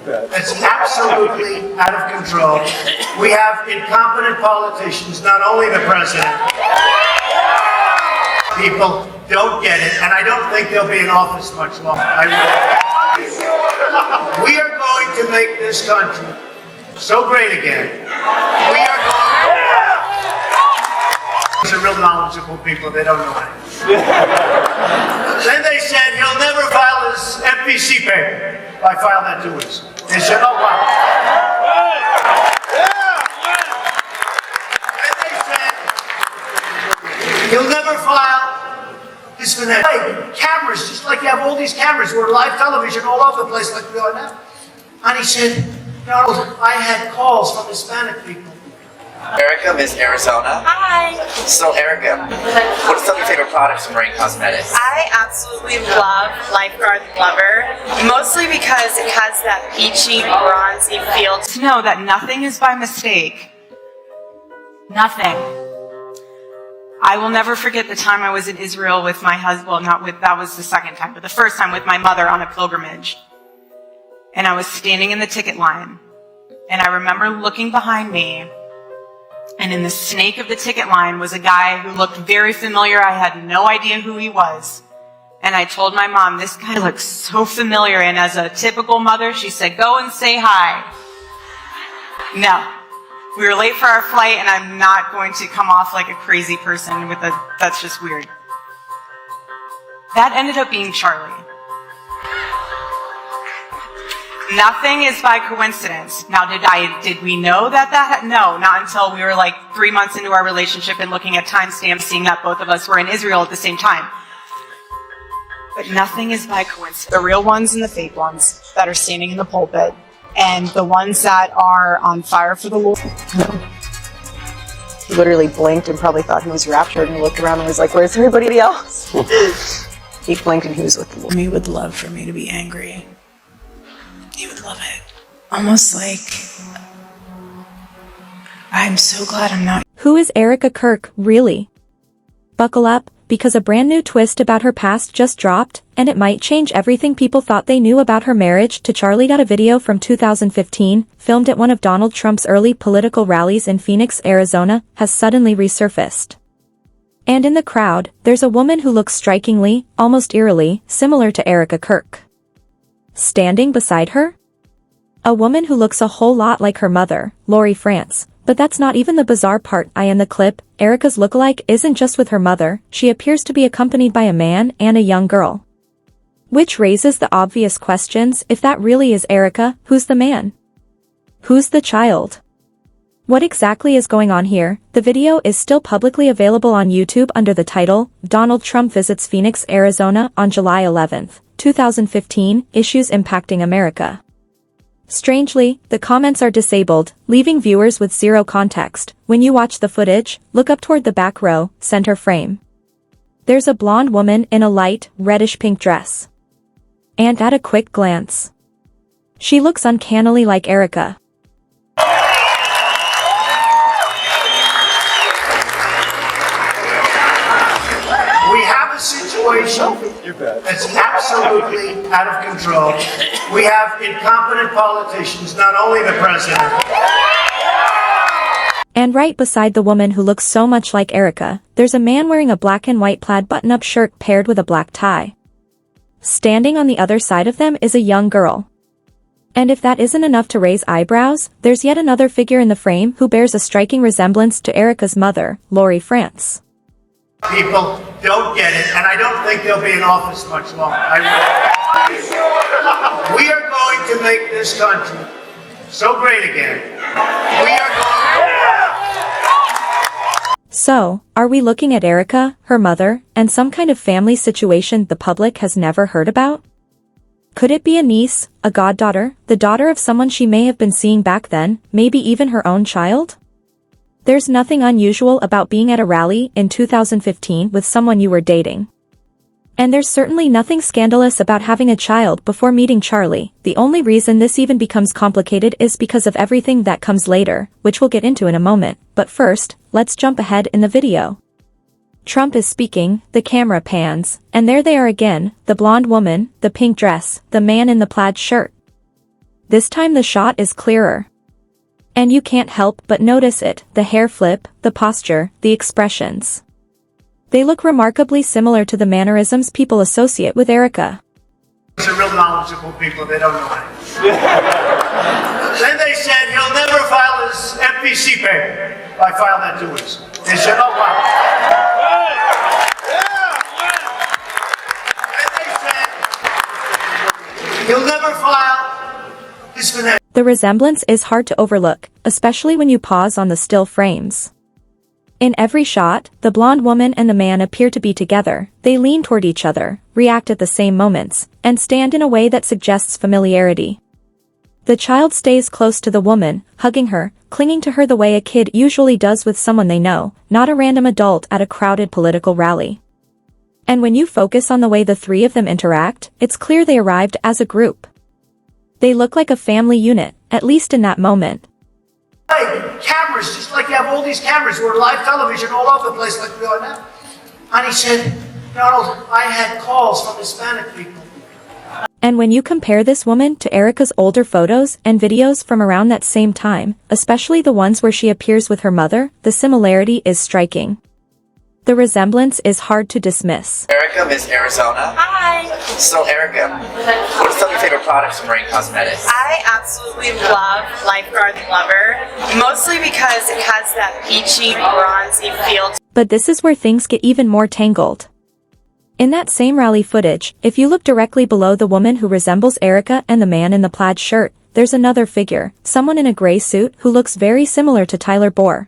It's absolutely out of control. We have incompetent politicians, not only the president. People don't get it, and I don't think they'll be in office much longer. We are going to make this country so great again. We are going. These are real knowledgeable people. They don't know anything. Then they said he'll never file his FPC paper. I filed that 2 weeks. They said, oh wow. And they said he'll never file his financial cameras, just like you have all these cameras. We're live television all over the place like we are now. And he said, no, I had calls from Hispanic people. Erika, Miss Arizona. Hi. So Erika, what are some of your favorite products from Rain Cosmetics? I absolutely love Lifeguard Lover, mostly because it has that peachy, bronzy feel. To know that nothing is by mistake. Nothing. I will never forget the time I was in Israel with my husband, well, that was the second time, but the first time with my mother on a pilgrimage. And I was standing in the ticket line. And I remember looking behind me, and in the snake of the ticket line was a guy who looked very familiar. I had no idea who he was. And I told my mom, this guy looks so familiar. And as a typical mother, she said, go and say hi. No. We were late for our flight, and I'm not going to come off like a crazy person that's just weird. That ended up being Charlie. Nothing is by coincidence. Now, did we know that? No, not until we were like 3 months into our relationship and looking at timestamps, seeing that both of us were in Israel at the same time. But nothing is by coincidence. The real ones and the fake ones that are standing in the pulpit, and the ones that are on fire for the Lord. He literally blinked and probably thought he was raptured, and he looked around and was like, where's everybody else? He blinked and he was with the Lord. He would love for me to be angry. He would love it. Almost like, I'm so glad I'm not. Who is Erika Kirk, really? Buckle up, because a brand new twist about her past just dropped, and it might change everything people thought they knew about her marriage to Charlie. Got a video from 2015, filmed at one of Donald Trump's early political rallies in Phoenix, Arizona, has suddenly resurfaced. And in the crowd, there's a woman who looks strikingly, almost eerily, similar to Erika Kirk. Standing beside her? A woman who looks a whole lot like her mother, Lori France. But that's not even the bizarre part. In the clip, Erika's lookalike isn't just with her mother, she appears to be accompanied by a man and a young girl. Which raises the obvious questions: if that really is Erika, who's the man? Who's the child? What exactly is going on here? The video is still publicly available on YouTube under the title, Donald Trump Visits Phoenix, Arizona on July 11th. 2015, Issues Impacting America. Strangely, the comments are disabled, leaving viewers with zero context. When you watch the footage, look up toward the back row, center frame. There's a blonde woman in a light, reddish-pink dress. And at a quick glance, she looks uncannily like Erika. We have a situation that's absolutely out of control. We have incompetent politicians, not only the president. And right beside the woman who looks so much like Erika, there's a man wearing a black and white plaid button-up shirt paired with a black tie. Standing on the other side of them is a young girl. And if that isn't enough to raise eyebrows, there's yet another figure in the frame who bears a striking resemblance to Erika's mother, Lori France. People don't get it, and I don't think they'll be in office much longer. We are going to make this country so great again. We are going. So, are we looking at Erika, her mother, and some kind of family situation the public has never heard about? Could it be a niece, a goddaughter, the daughter of someone she may have been seeing back then, maybe even her own child? There's nothing unusual about being at a rally in 2015 with someone you were dating. And there's certainly nothing scandalous about having a child before meeting Charlie. The only reason this even becomes complicated is because of everything that comes later, which we'll get into in a moment. But first, let's jump ahead in the video. Trump is speaking, the camera pans, and there they are again, the blonde woman, the pink dress, the man in the plaid shirt. This time the shot is clearer. And you can't help but notice it, the hair flip, the posture, the expressions. They look remarkably similar to the mannerisms people associate with Erika. These are real knowledgeable people, they don't know anything. Then they said, he'll never file his FPC paper. I filed that 2 weeks ago. They said, oh wow. Then they said, he'll never file his finance. The resemblance is hard to overlook, especially when you pause on the still frames. In every shot, the blonde woman and the man appear to be together, they lean toward each other, react at the same moments, and stand in a way that suggests familiarity. The child stays close to the woman, hugging her, clinging to her the way a kid usually does with someone they know, not a random adult at a crowded political rally. And when you focus on the way the three of them interact, it's clear they arrived as a group. They look like a family unit, at least in that moment. Cameras, just like you have all these cameras. We're live television all over the place like we are now. And he said, Donald, I had calls from Hispanic people. And when you compare this woman to Erika's older photos and videos from around that same time, especially the ones where she appears with her mother, the similarity is striking. The resemblance is hard to dismiss. Erika, Miss Arizona. Hi! So Erika, what are some of your favorite products from Rain Cosmetics? I absolutely love Lifeguard Lover, mostly because it has that peachy, bronzy feel. But this is where things get even more tangled. In that same rally footage, if you look directly below the woman who resembles Erika and the man in the plaid shirt, there's another figure, someone in a gray suit who looks very similar to Tyler Bohr.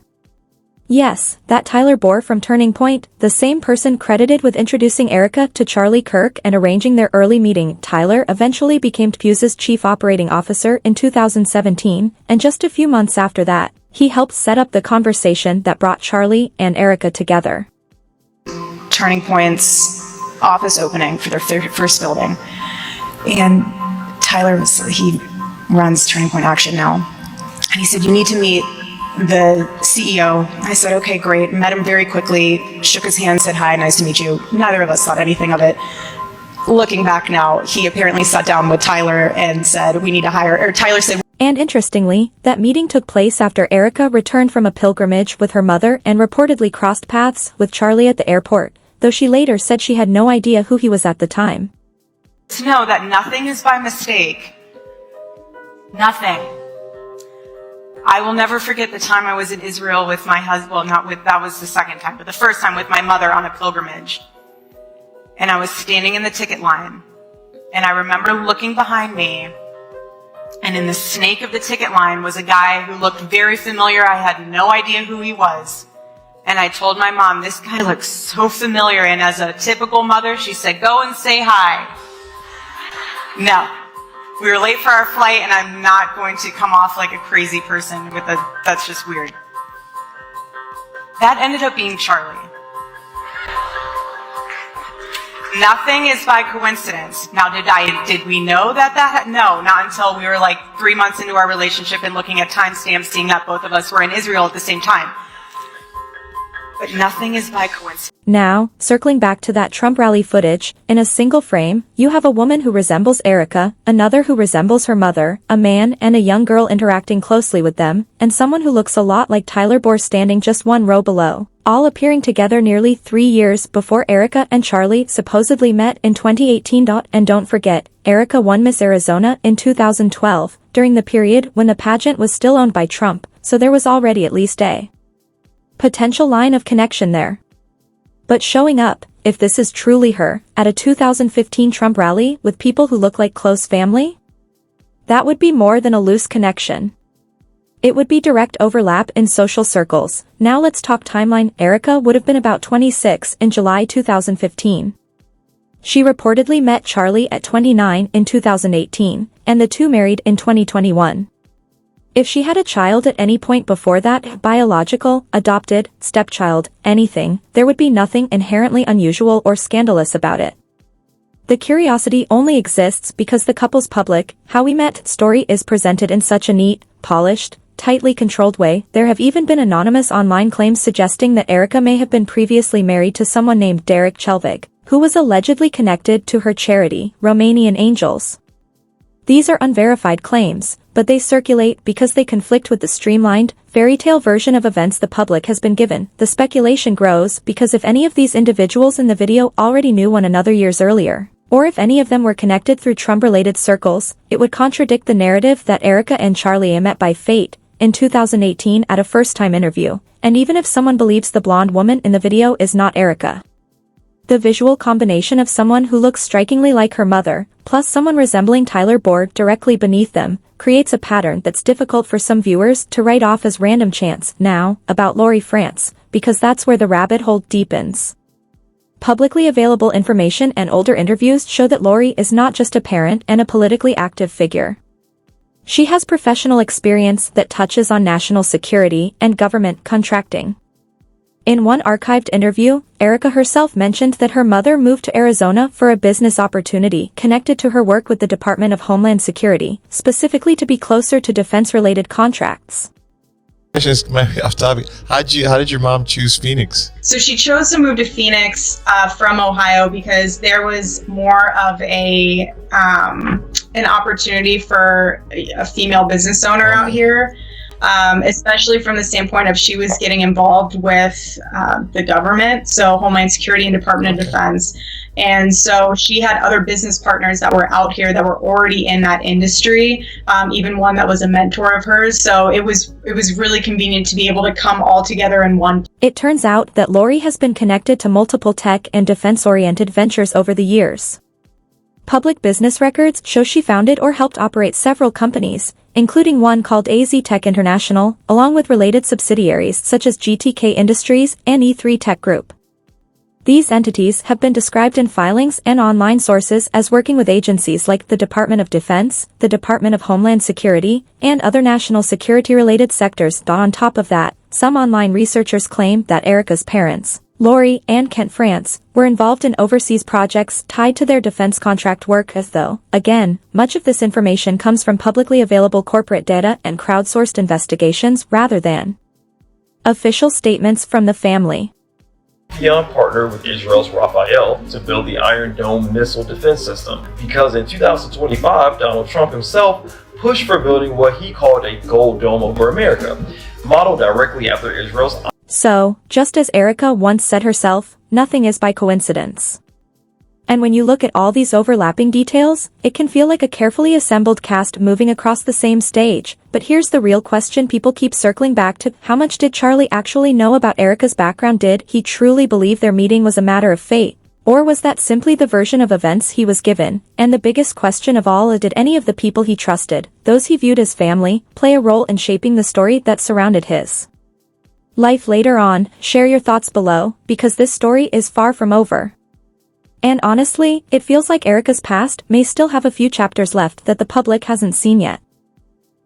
Yes, that Tyler Bohr from Turning Point, the same person credited with introducing Erika to Charlie Kirk and arranging their early meeting. Tyler eventually became Fuse's chief operating officer in 2017, and just a few months after that, he helped set up the conversation that brought Charlie and Erika together. Turning Point's office opening for their first building. And Tyler he runs Turning Point Action now. And he said, you need to meet the CEO. I said, okay, great. Met him very quickly, shook his hand, said, hi, nice to meet you. Neither of us thought anything of it. Looking back now, he apparently sat down with Tyler and said, we need to hire, or Tyler said. And interestingly, that meeting took place after Erika returned from a pilgrimage with her mother and reportedly crossed paths with Charlie at the airport, though she later said she had no idea who he was at the time. To know that nothing is by mistake. Nothing. I will never forget the time I was in Israel with my husband, well, that was the second time, but the first time with my mother on a pilgrimage. And I was standing in the ticket line. And I remember looking behind me, and in the snake of the ticket line was a guy who looked very familiar. I had no idea who he was. And I told my mom, this guy looks so familiar. And as a typical mother, she said, go and say hi. No. We were late for our flight, and I'm not going to come off like a crazy person that's just weird. That ended up being Charlie. Nothing is by coincidence. Now, did we know that? No, not until we were like 3 months into our relationship and looking at timestamps, seeing that both of us were in Israel at the same time. But nothing is by coincidence. Now, circling back to that Trump rally footage, in a single frame, you have a woman who resembles Erika, another who resembles her mother, a man and a young girl interacting closely with them, and someone who looks a lot like Tyler Bohr standing just one row below, all appearing together nearly 3 years before Erika and Charlie supposedly met in 2018. And don't forget, Erika won Miss Arizona in 2012, during the period when the pageant was still owned by Trump, so there was already at least a potential line of connection there. But showing up, if this is truly her, at a 2015 Trump rally with people who look like close family? That would be more than a loose connection. It would be direct overlap in social circles. Now let's talk timeline. Erika would have been about 26 in July 2015. She reportedly met Charlie at 29 in 2018, and the two married in 2021. If she had a child at any point before that, biological, adopted, stepchild, anything, there would be nothing inherently unusual or scandalous about it. The curiosity only exists because the couple's public, how we met story is presented in such a neat, polished, tightly controlled way. There have even been anonymous online claims suggesting that Erika may have been previously married to someone named Derek Chelvig, who was allegedly connected to her charity, Romanian Angels. These are unverified claims, but they circulate because they conflict with the streamlined, fairy tale version of events the public has been given. The speculation grows because if any of these individuals in the video already knew one another years earlier, or if any of them were connected through Trump-related circles, it would contradict the narrative that Erika and Charlie met by fate in 2018 at a first-time interview, and even if someone believes the blonde woman in the video is not Erika. The visual combination of someone who looks strikingly like her mother, plus someone resembling Tyler Board directly beneath them, creates a pattern that's difficult for some viewers to write off as random chance. Now, about Lori France, because that's where the rabbit hole deepens. Publicly available information and older interviews show that Lori is not just a parent and a politically active figure. She has professional experience that touches on national security and government contracting. In one archived interview, Erika herself mentioned that her mother moved to Arizona for a business opportunity connected to her work with the Department of Homeland Security, specifically to be closer to defense-related contracts. How did your mom choose Phoenix? So she chose to move to Phoenix from Ohio because there was more of an opportunity for a female business owner out here. Especially from the standpoint of she was getting involved with the government, so Homeland Security and Department of Defense. And so she had other business partners that were out here that were already in that industry, even one that was a mentor of hers. So it was really convenient to be able to come all together in one. It turns out that Lori has been connected to multiple tech and defense-oriented ventures over the years. Public business records show she founded or helped operate several companies, including one called AZ Tech International, along with related subsidiaries such as GTK Industries and E3 Tech Group. These entities have been described in filings and online sources as working with agencies like the Department of Defense, the Department of Homeland Security, and other national security-related sectors. On top of that, some online researchers claim that Erika's parents, Lori and Kent France, were involved in overseas projects tied to their defense contract work, as though, again, much of this information comes from publicly available corporate data and crowdsourced investigations rather than official statements from the family. Raytheon partnered with Israel's Rafael to build the Iron Dome missile defense system because in 2025, Donald Trump himself pushed for building what he called a gold dome over America, modeled directly after Israel's. So, just as Erika once said herself, nothing is by coincidence. And when you look at all these overlapping details, it can feel like a carefully assembled cast moving across the same stage. But here's the real question people keep circling back to: how much did Charlie actually know about Erika's background? Did he truly believe their meeting was a matter of fate? Or was that simply the version of events he was given? And the biggest question of all, did any of the people he trusted, those he viewed as family, play a role in shaping the story that surrounded his life later on? Share your thoughts below, because this story is far from over. And honestly, it feels like Erika's past may still have a few chapters left that the public hasn't seen yet.